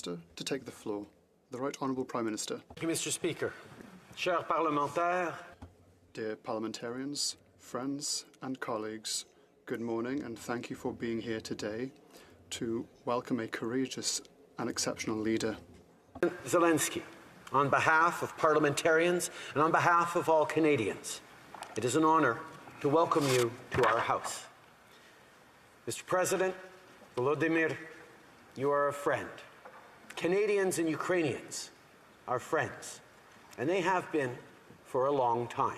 To take the floor. The Right Honourable Prime Minister. Thank you, Mr. Speaker. Chers parlementaires. Dear parliamentarians, friends and colleagues, good morning and thank you for being here today to welcome a courageous and exceptional leader. Zelensky, on behalf of parliamentarians and on behalf of all Canadians, it is an honour to welcome you to our House. Mr. President, Volodymyr, you are a friend. Canadians and Ukrainians are friends, and they have been for a long time.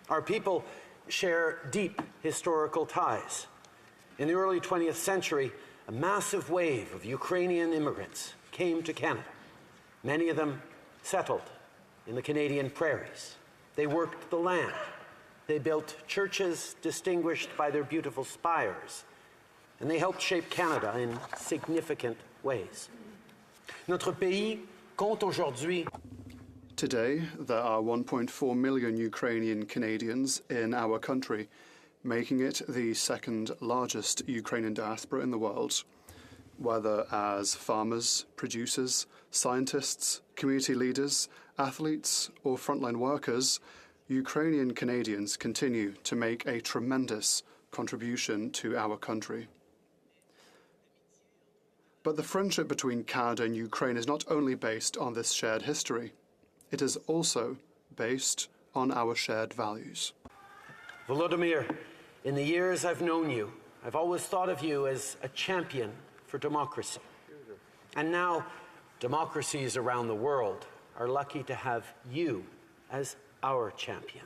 Our people share deep historical ties. In the early 20th century, a massive wave of Ukrainian immigrants came to Canada. Many of them settled in the Canadian prairies. They worked the land. They built churches distinguished by their beautiful spires, and they helped shape Canada in significant ways. Notre pays compte aujourd'hui. Today, there are 1.4 million Ukrainian Canadians in our country, making it the second largest Ukrainian diaspora in the world. Whether as farmers, producers, scientists, community leaders, athletes, or frontline workers, Ukrainian Canadians continue to make a tremendous contribution to our country. But the friendship between Canada and Ukraine is not only based on this shared history, it is also based on our shared values. Volodymyr, in the years I've known you, I've always thought of you as a champion for democracy. And now, democracies around the world are lucky to have you as our champion.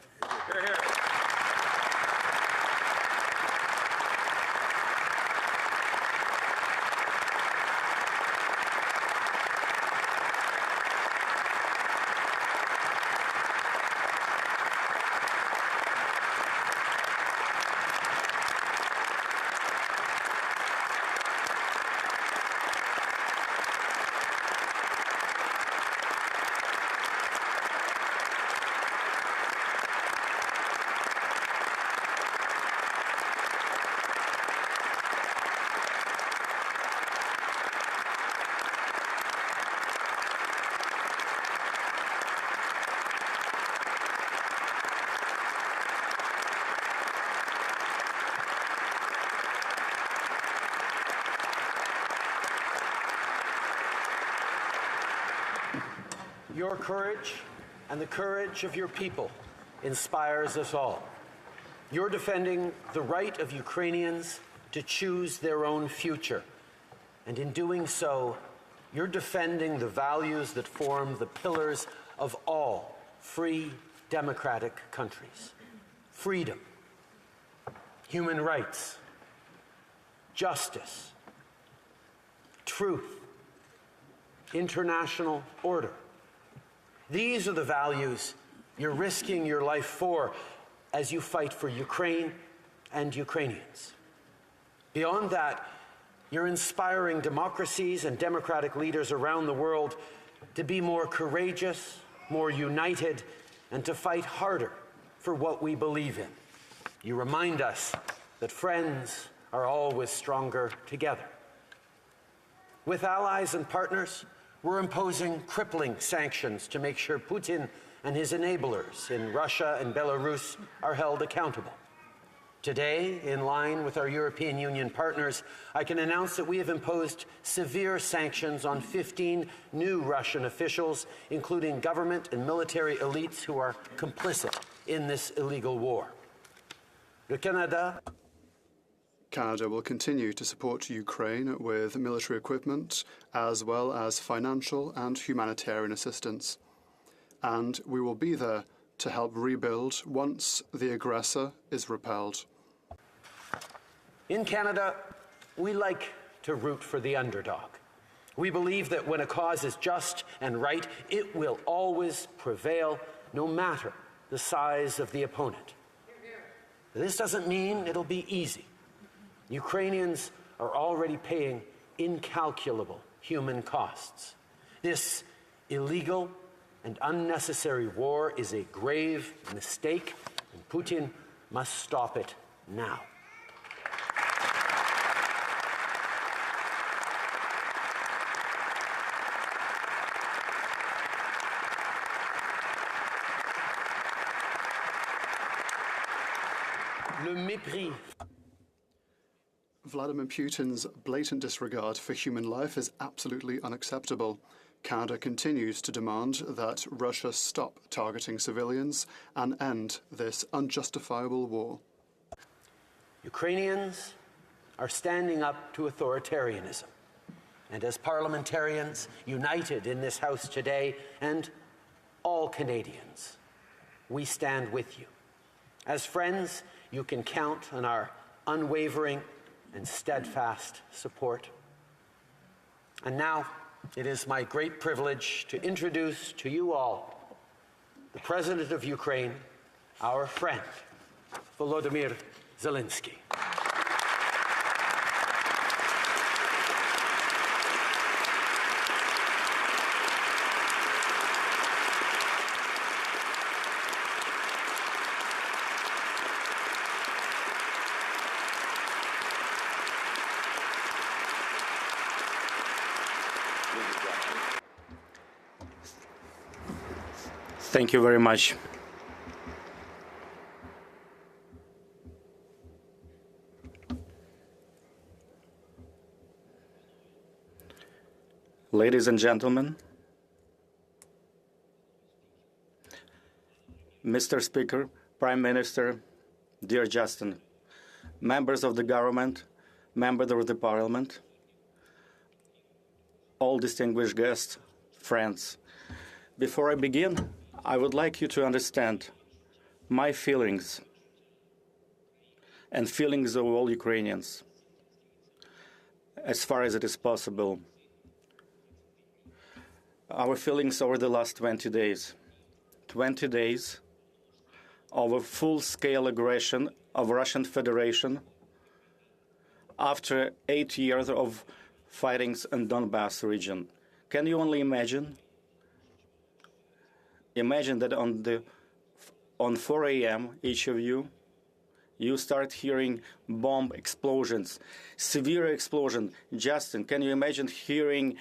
Hear, hear. Your courage and the courage of your people inspires us all. You're defending the right of Ukrainians to choose their own future. And in doing so, you're defending the values that form the pillars of all free, democratic countries. Freedom, human rights, justice, truth, international order. These are the values you're risking your life for as you fight for Ukraine and Ukrainians. Beyond that, you're inspiring democracies and democratic leaders around the world to be more courageous, more united, and to fight harder for what we believe in. You remind us that friends are always stronger together. With allies and partners, we're imposing crippling sanctions to make sure Putin and his enablers in Russia and Belarus are held accountable. Today, in line with our European Union partners, I can announce that we have imposed severe sanctions on 15 new Russian officials, including government and military elites who are complicit in this illegal war. Canada will continue to support Ukraine with military equipment as well as financial and humanitarian assistance. And we will be there to help rebuild once the aggressor is repelled. In Canada, we like to root for the underdog. We believe that when a cause is just and right, it will always prevail, no matter the size of the opponent. This doesn't mean it'll be easy. Ukrainians are already paying incalculable human costs. This illegal and unnecessary war is a grave mistake, and Putin must stop it now. Le mépris. Vladimir Putin's blatant disregard for human life is absolutely unacceptable. Canada continues to demand that Russia stop targeting civilians and end this unjustifiable war. Ukrainians are standing up to authoritarianism. And as parliamentarians united in this House today, and all Canadians, we stand with you. As friends, you can count on our unwavering and steadfast support. And now, it is my great privilege to introduce to you all the President of Ukraine, our friend, Volodymyr Zelensky. Thank you very much. Ladies and gentlemen, Mr. Speaker, Prime Minister, dear Justin, members of the government, members of the Parliament, all distinguished guests, friends. Before I begin, I would like you to understand my feelings and feelings of all Ukrainians, as far as it is possible. Our feelings over the last 20 days. 20 days of a full-scale aggression of Russian Federation after 8 years of fightings in Donbass region. Can you only imagine? Imagine that on 4 a.m., each of you start hearing bomb explosions, severe explosion. Justin, can you imagine hearing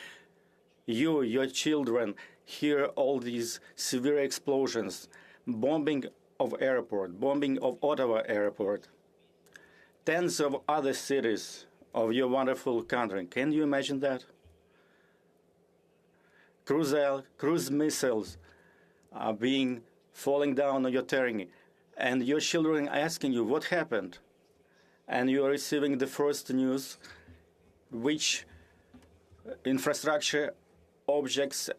your children hear all these severe explosions, bombing of airport, bombing of Ottawa airport, tens of other cities of your wonderful country. Can you imagine that? Cruise missiles are falling down on your terrain, and your children asking you what happened, and you are receiving the first news which infrastructure objects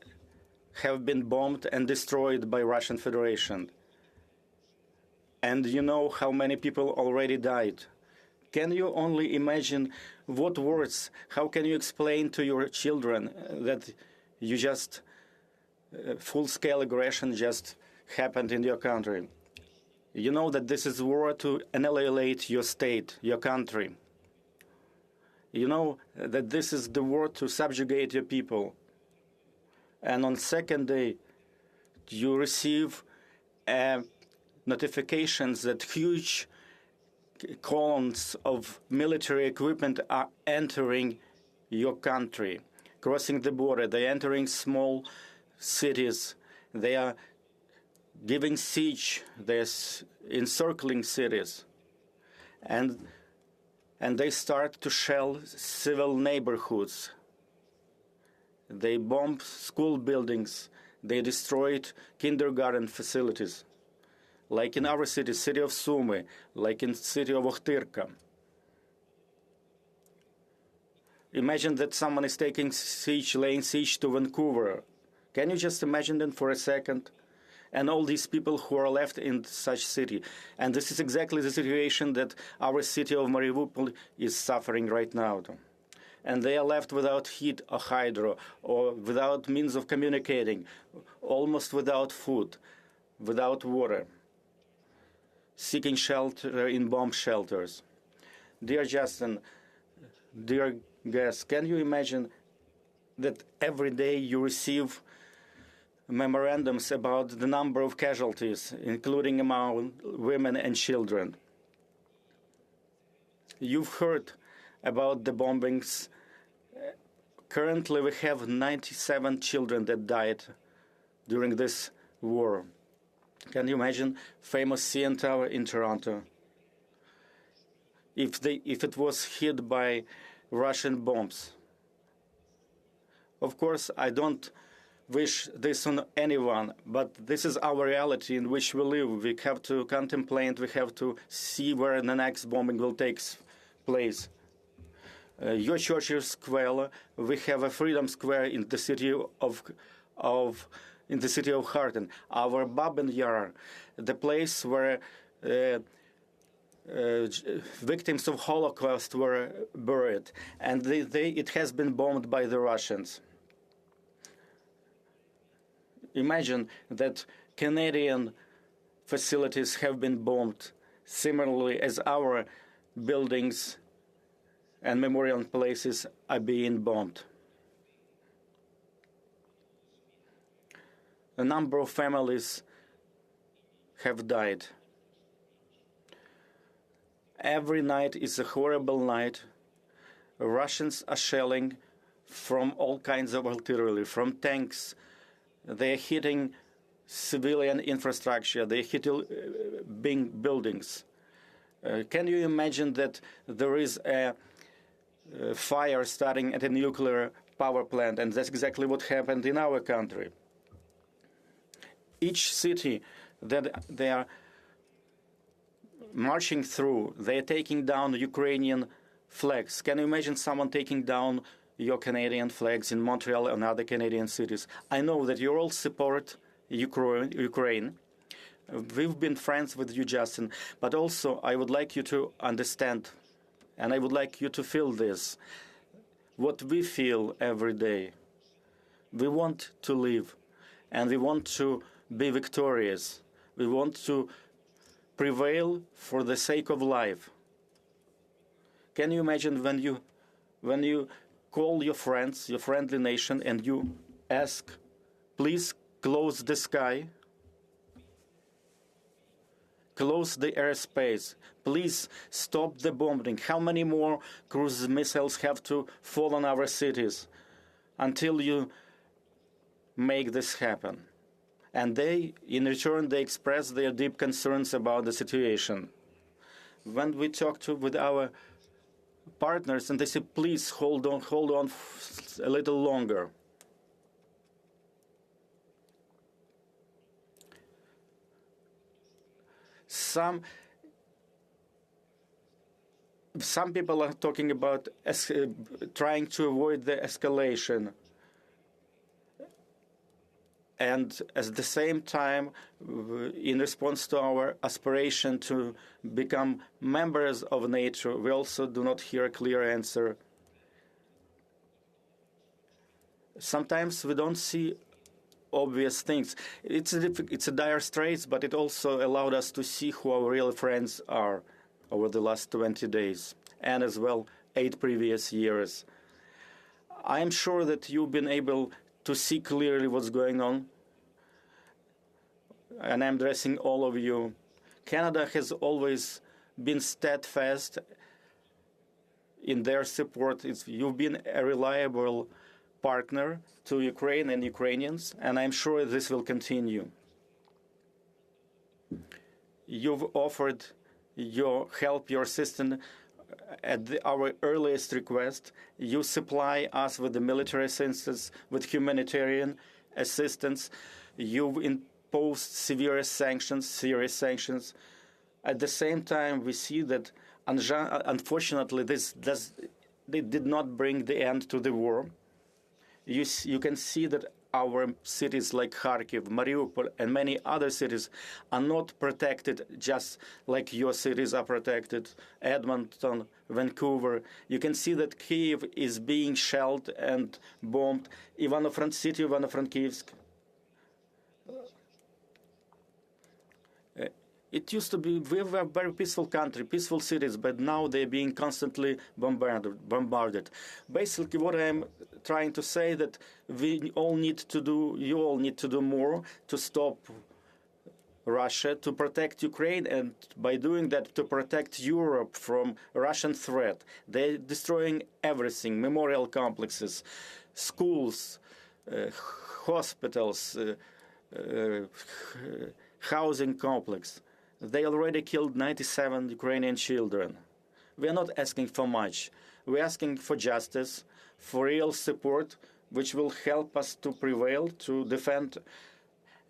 have been bombed and destroyed by Russian Federation. And you know how many people already died. Can you only imagine what words, how can you explain to your children that you just full-scale aggression just happened in your country? You know that this is war to annihilate your state, your country. You know that this is the war to subjugate your people. And on second day, you receive notifications that huge columns of military equipment are entering your country, crossing the border. They're entering small cities. They are giving siege. They're encircling cities. And they start to shell civil neighborhoods. They bomb school buildings. They destroyed kindergarten facilities. Like in our city, city of Sumy, like in city of Ochtyrka. Imagine that someone is taking siege, laying siege to Vancouver. Can you just imagine that for a second? And all these people who are left in such city. And this is exactly the situation that our city of Mariupol is suffering right now. And they are left without heat or hydro, or without means of communicating, almost without food, without water, seeking shelter in bomb shelters. Dear Justin, dear guests, can you imagine that every day you receive memorandums about the number of casualties, including among women and children? You've heard about the bombings. Currently, we have 97 children that died during this war. Can you imagine famous CN Tower in Toronto? if it was hit by Russian bombs. Of course, I don't wish this on anyone, but this is our reality in which we live. We have to contemplate, we have to see where the next bombing will take place. Your church square, we have a Freedom Square in the city of Kharkiv. Our Babin Yar, the place where victims of Holocaust were buried, and it has been bombed by the Russians. Imagine that Canadian facilities have been bombed similarly as our buildings and memorial places are being bombed. A number of families have died. Every night is a horrible night. Russians are shelling from all kinds of artillery, from tanks. They are hitting civilian infrastructure. They are hitting big buildings. Can you imagine that there is a fire starting at a nuclear power plant? And that's exactly what happened in our country. Each city that they are marching through, they are taking down Ukrainian flags. Can you imagine someone taking down your Canadian flags in Montreal and other Canadian cities? I know that you all support Ukraine. We've been friends with you, Justin, but also I would like you to understand, and I would like you to feel this, what we feel every day. We want to live, and we want to be victorious. We want to prevail for the sake of life. Can you imagine when you call your friends, your friendly nation, and you ask, please close the sky, close the airspace, please stop the bombing. How many more cruise missiles have to fall on our cities until you make this happen? And they, in return, they express their deep concerns about the situation. When we talk with our partners, and they say, please hold on a little longer. Some people are talking about trying to avoid the escalation. And at the same time, in response to our aspiration to become members of NATO, we also do not hear a clear answer. Sometimes we don't see obvious things. It's a dire straits, but it also allowed us to see who our real friends are over the last 20 days, and as well 8 previous years. I am sure that you've been able to see clearly what's going on, and I'm addressing all of you. Canada has always been steadfast in their support. You've been a reliable partner to Ukraine and Ukrainians, and I'm sure this will continue. You've offered your help, your assistance at our earliest request. You supply us with the military assistance, with humanitarian assistance. You've imposed serious sanctions. At the same time, we see that, unfortunately, they did not bring the end to the war. You can see that our cities like Kharkiv, Mariupol, and many other cities are not protected just like your cities are protected. Edmonton, Vancouver. You can see that Kyiv is being shelled and bombed. City of Ivano-Frankivsk. It used to be, we were a very peaceful country, peaceful cities, but now they're being constantly bombarded. Basically, what I'm trying to say that you all need to do more to stop Russia, to protect Ukraine, and by doing that, to protect Europe from Russian threat. They're destroying everything, memorial complexes, schools, hospitals, housing complex. They already killed 97 Ukrainian children. We are not asking for much. We're asking for justice, for real support, which will help us to prevail, to defend,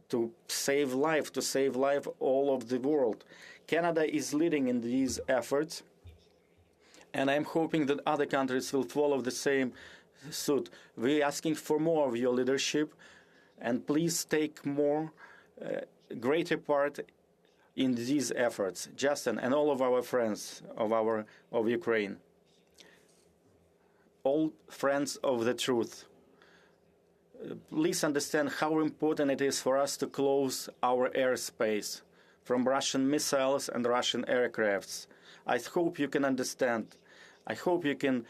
to save life all of the world. Canada is leading in these efforts, and I'm hoping that other countries will follow the same suit. We're asking for more of your leadership, and please take more, greater part in these efforts, Justin and all of our friends of Ukraine, all friends of the truth. Please understand how important it is for us to close our airspace from Russian missiles and Russian aircrafts. I hope you can understand. I hope you can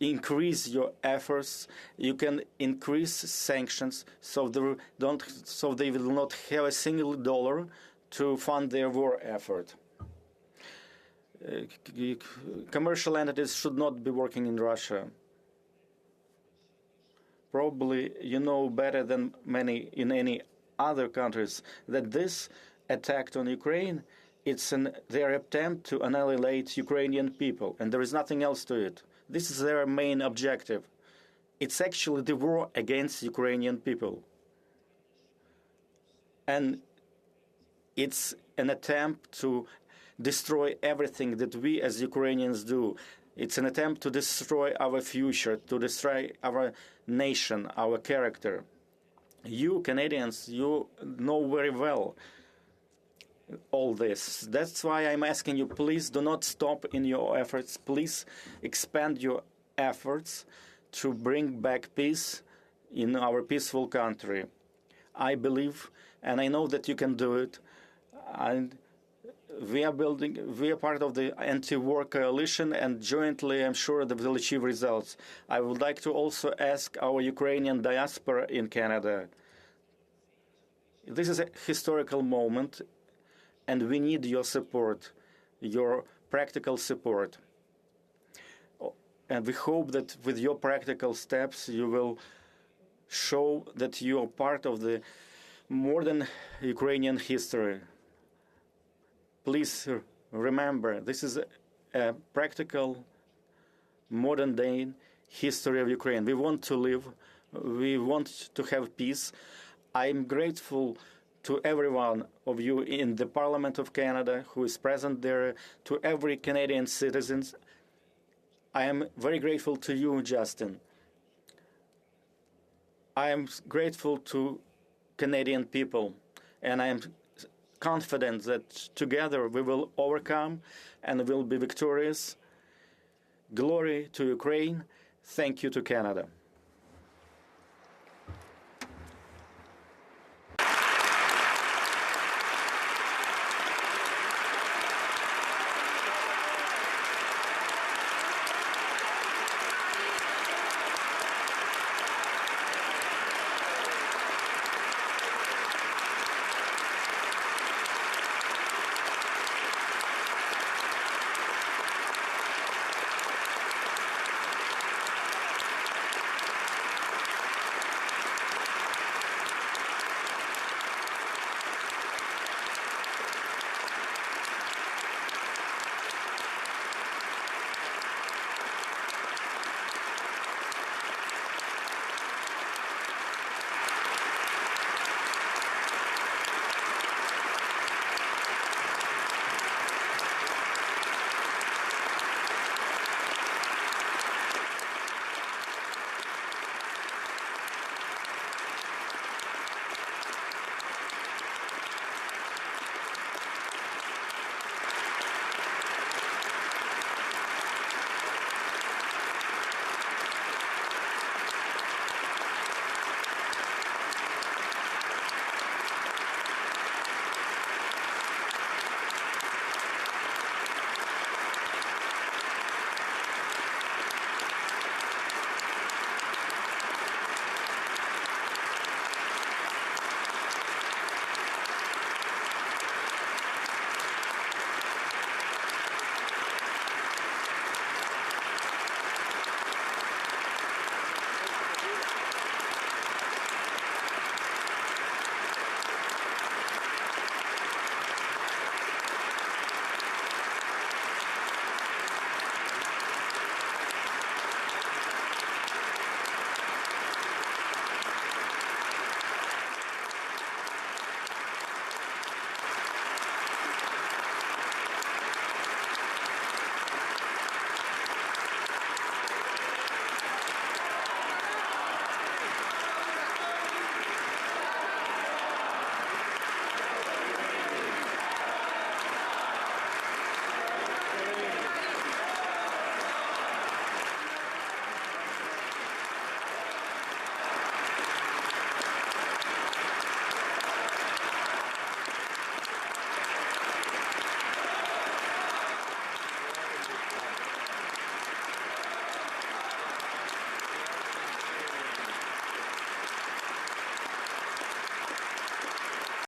increase your efforts. You can increase sanctions so they will not have a single dollar to fund their war effort. Commercial entities should not be working in Russia. Probably you know better than many in any other countries that this attack on Ukraine, it's their attempt to annihilate Ukrainian people, and there is nothing else to it. This is their main objective. It's actually the war against Ukrainian people. And it's an attempt to destroy everything that we as Ukrainians do. It's an attempt to destroy our future, to destroy our nation, our character. You Canadians, you know very well all this. That's why I'm asking you, please do not stop in your efforts. Please expand your efforts to bring back peace in our peaceful country. I believe, and I know that you can do it. And we are part of the anti-war coalition, and jointly I'm sure that we'll achieve results. I would like to also ask our Ukrainian diaspora in Canada. This is a historical moment, and we need your support, your practical support. And we hope that with your practical steps, you will show that you are part of the modern Ukrainian history. Please remember, this is a practical, modern-day history of Ukraine. We want to live. We want to have peace. I'm grateful to every one of you in the Parliament of Canada who is present there, to every Canadian citizen. I am very grateful to you, Justin. I am grateful to Canadian people, and I am confident that together we will overcome and will be victorious. Glory to Ukraine. Thank you to Canada.